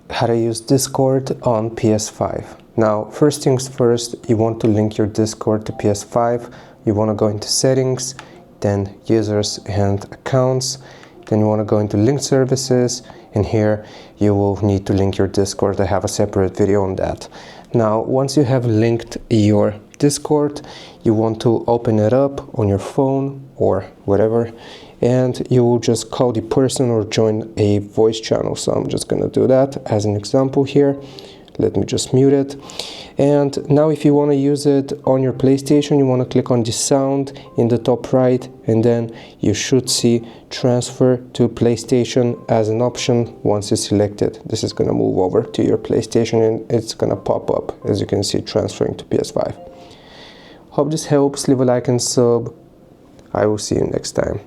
how to use Discord on PS5. Now, first things first, you want to link your Discord to PS5. You want to go into settings, then users and accounts. Then you want to go into link services, and here you will need to link your Discord. I have a separate video on that. Now, once you have linked your Discord, you want to open it up on your phone or whatever, and you will just call the person or join a voice channel. So I'm just going to do that as an example here. Let me just mute it. And now if you want to use it on your PlayStation, you want to click on the sound in the top right, and then you should see transfer to PlayStation as an option. Once you select it, this is going to move over to your PlayStation and it's going to pop up, as you can see, transferring to PS5. Hope this helps. Leave a like and sub. I will see you next time.